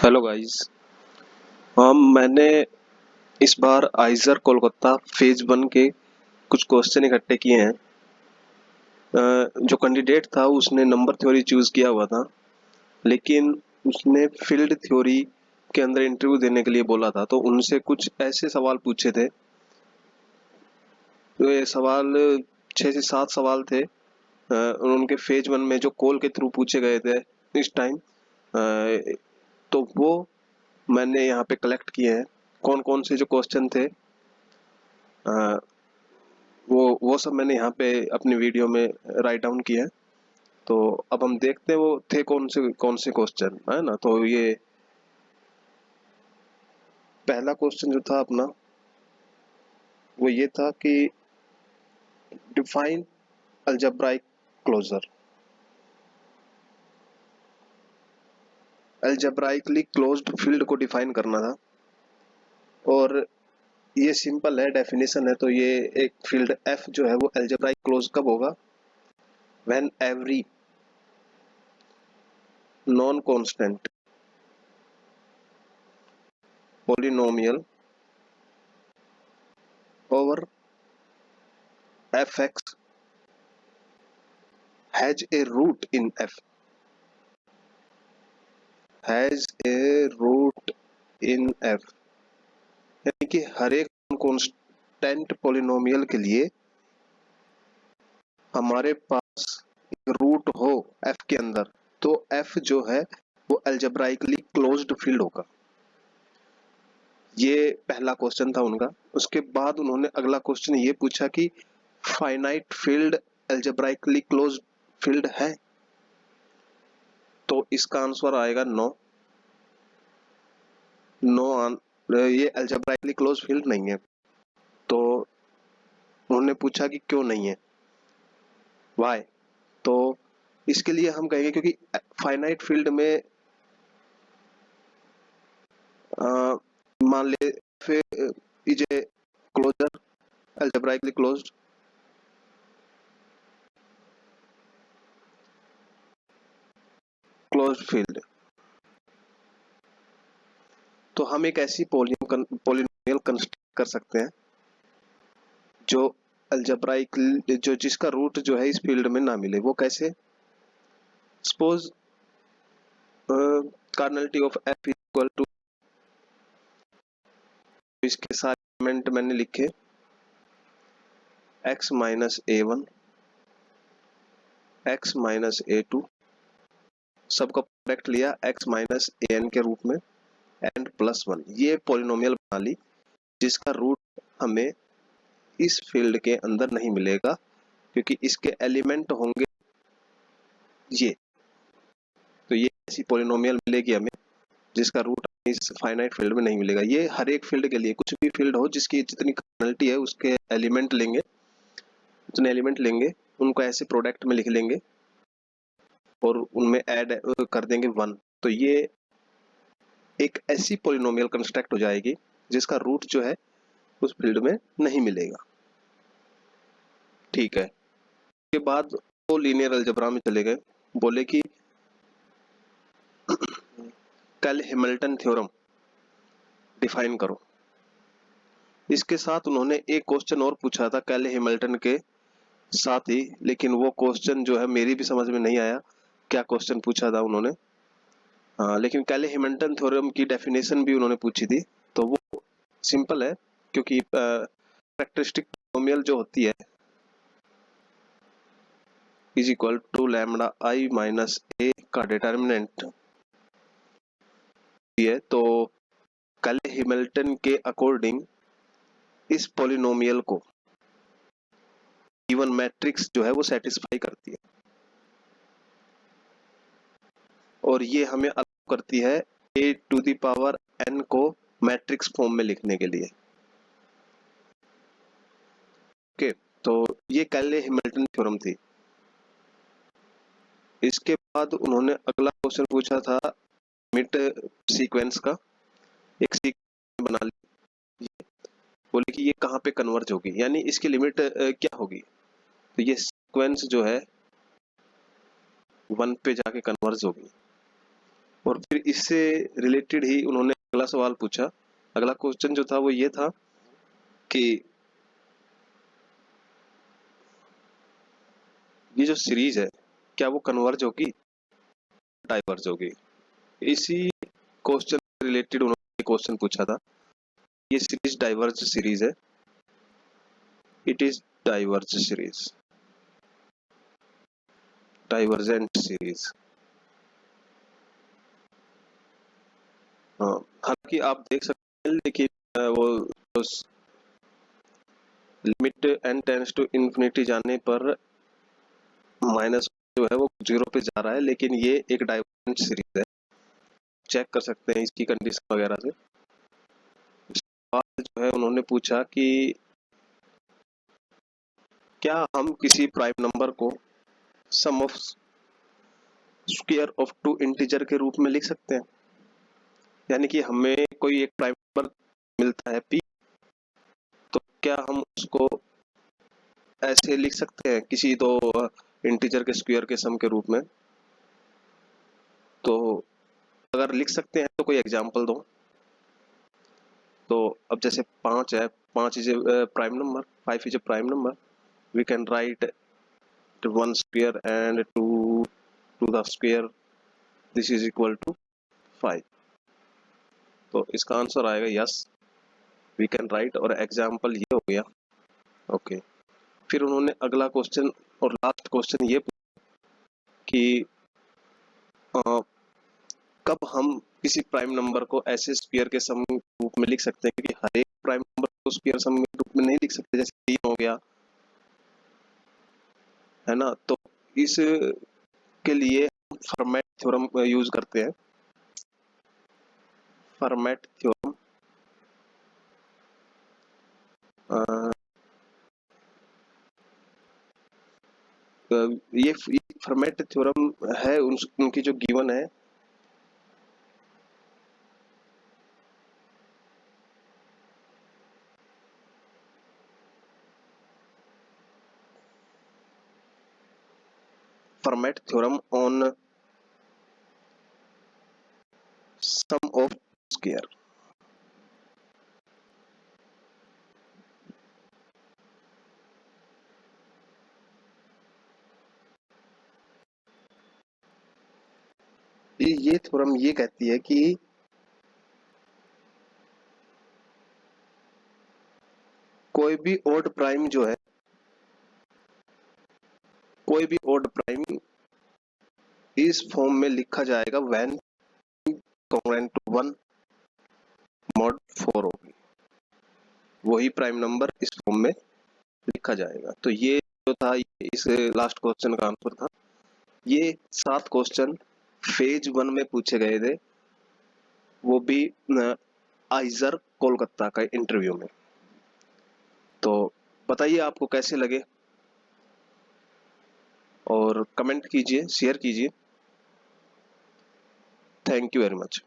Hello guys. मैंने इस बार आइजर Kolkata phase 1 के कुछ क्वेश्चन इकट्ठे किए हैं। जो कैंडिडेट था उसने नंबर थ्योरी चूज किया हुआ था, लेकिन उसने फील्ड थ्योरी के अंदर इंटरव्यू देने के लिए बोला था, तो उनसे कुछ ऐसे सवाल पूछे थे। तो ये सवाल 6 से 7 सवाल थे। उनके फेज 1 में जो कॉल के थ्रू पूछे गए थे इस टाइम, तो वो मैंने यहाँ पे कलेक्ट किए हैं। कौन कौन से जो क्वेश्चन थे, अ, वो सब मैंने यहाँ पे अपनी वीडियो में राइट डाउन किया है। तो अब हम देखते हैं वो थे कौन से क्वेश्चन, है ना। तो ये पहला क्वेश्चन जो था अपना, वो ये था कि define algebraic closure. Algebraically closed field को डिफाइन करना था, और ये सिंपल है, डेफिनेशन है। तो ये एक फील्ड एफ जो है वो अलजेब्राइक क्लोज कब होगा? When every non constant polynomial over fx has a root in f, has a root in f। यानी कि हर एक कांस्टेंट पोलिनोमियल के लिए हमारे पास रूट हो f के अंदर, तो f जो है वो अलजेब्राइकली क्लोज्ड फील्ड होगा। ये पहला क्वेश्चन था उनका। उसके बाद उन्होंने अगला क्वेश्चन ये पूछा कि फाइनाइट फील्ड अलजेब्राइकली क्लोज्ड फील्ड है? तो इसका आंसर आएगा नो। ये अलजेब्राइकली क्लोज फील्ड नहीं है। तो उन्होंने पूछा कि क्यों नहीं है, वाई। तो इसके लिए हम कहेंगे क्योंकि फाइनाइट फील्ड में मान ले फिर is a closure, algebraically closed. Closed field, तो हम एक ऐसी पोलिनोमियल कंस्ट्रक्ट कर सकते हैं जो अलजेब्राइक, जो जिसका रूट जो है इस फील्ड में ना मिले। वो कैसे? Suppose kernel of F equal to, इसके सारे एलिमेंट मैंने लिखे x minus a1, x minus a2, सबका प्रोडक्ट लिया x माइनस an के रूप में, एंड प्लस 1। ये पोलिनोमियल बना ली जिसका रूट हमें इस फील्ड के अंदर नहीं मिलेगा, क्योंकि इसके एलिमेंट होंगे ये। तो ये ऐसी पोलिनोमियल मिलेगी हमें जिसका रूट इस फाइनाइट फील्ड में नहीं मिलेगा। ये हर एक फील्ड के लिए, कुछ भी फील्ड हो जिसकी जितनी कर्नलिटी है उसके एलिमेंट लेंगे, उतने एलिमेंट लेंगे, उनको ऐसे प्रोडक्ट में लिख लेंगे और उनमें ऐड कर देंगे 1। तो ये एक ऐसी पोलिनोमियल कंस्ट्रक्ट हो जाएगी जिसका रूट जो है उस फील्ड में नहीं मिलेगा। ठीक है। उसके बाद वो लीनियर अलजेब्रा में चले गए, बोले कि कल हैमिल्टन थ्योरम डिफाइन करो। इसके साथ उन्होंने एक क्वेश्चन और पूछा था कल हैमिल्टन के साथ ही, लेकिन वो क्वेश्चन जो है मेरी भी समझ में नहीं आया क्या क्वेश्चन पूछा था उन्होंने। लेकिन कैले हैमिल्टन थ्योरम की डेफिनेशन भी उन्होंने पूछी थी। तो वो सिंपल है, क्योंकि कैरेक्टरिस्टिक पोलिनोमियल जो होती है is equal to lambda I minus A का डिटर्मिनेंट है। तो कैले हैमिल्टन के अकॉर्डिंग इस पोलिनोमियल को गिवन मैट्रिक्स जो है वो सेटिस्फाई करती है, और ये हमें अलाउ करती है a to the power n को मैट्रिक्स फॉर्म में लिखने के लिए। ओके, तो ये कैले हैमिल्टन थ्योरम थी। इसके बाद उन्होंने अगला क्वेश्चन पूछा था लिमिट सीक्वेंस का। एक सीक्वेंस बना ली, बोले कि ये कहाँ पे कन्वर्ज होगी, यानी इसकी लिमिट क्या होगी। तो ये सीक्वेंस जो है 1 पे जाके कन्वर्ज होगी। और फिर इससे रिलेटेड ही उन्होंने अगला सवाल पूछा। अगला क्वेश्चन जो था वो ये था कि ये जो सीरीज है क्या वो कन्वर्ज होगी, डाइवर्ज होगी। इसी क्वेश्चन रिलेटेड उन्होंने क्वेश्चन पूछा था। ये सीरीज डाइवर्ज सीरीज है, it is diverge series, divergent series. हाँ, हालांकि आप देख सकते हैं लेकिन वो limit n tends to infinity जाने पर माइनस जो है वो 0 पे जा रहा है, लेकिन ये एक डाइवर्जेंट सीरीज है। चेक कर सकते हैं इसकी कंडीशन वगैरह से। इसके बाद जो है उन्होंने पूछा कि क्या हम किसी प्राइम नंबर को sum of square of two integer के रूप में लिख सकते हैं। यानी कि हमें कोई एक प्राइम नंबर मिलता है p, तो क्या हम उसको ऐसे लिख सकते हैं किसी दो इंटीजर के स्क्वायर के सम के रूप में। तो अगर लिख सकते हैं तो कोई एग्जांपल दो। तो अब जैसे 5 है, 5 is a prime number, 5 is a prime number, we can write 1 square and 2 to the square, this is equal to 5। तो इसका आंसर आएगा यस, वी कैन राइट, और एग्जांपल ये हो गया। ओके, फिर उन्होंने अगला क्वेश्चन और लास्ट क्वेश्चन ये कि कब हम किसी प्राइम नंबर को ऐसे स्क्वायर के सम रूप में लिख सकते हैं, क्योंकि हर एक प्राइम नंबर को स्क्वायर सम के रूप में नहीं लिख सकते, जैसे 3 हो गया है ना। तो इस के लिए फॉर्मेट थ्योरम यूज करते हैं। फॉर्मेट थ्योरम ये फॉर्मेट थ्योरम है उनकी जो गिवन है। Fermat theorem on sum of square. ये थ्योरम ये कहती है कि कोई भी ओड प्राइम जो है, कोई भी ओड प्राइम इस फॉर्म में लिखा जाएगा व्हेन कॉन्ग्रुएंट टू 1 मॉड 4 होगी, वही प्राइम नंबर इस फॉर्म में लिखा जाएगा। तो ये जो था ये इस लास्ट क्वेश्चन का आंसर था। ये 7 क्वेश्चन फेज 1 में पूछे गए थे, वो भी आइजर कोलकाता का इंटरव्यू में। तो बताइए आपको कैसे लगे, और कमेंट कीजिए, शेयर कीजिए। Thank you very much.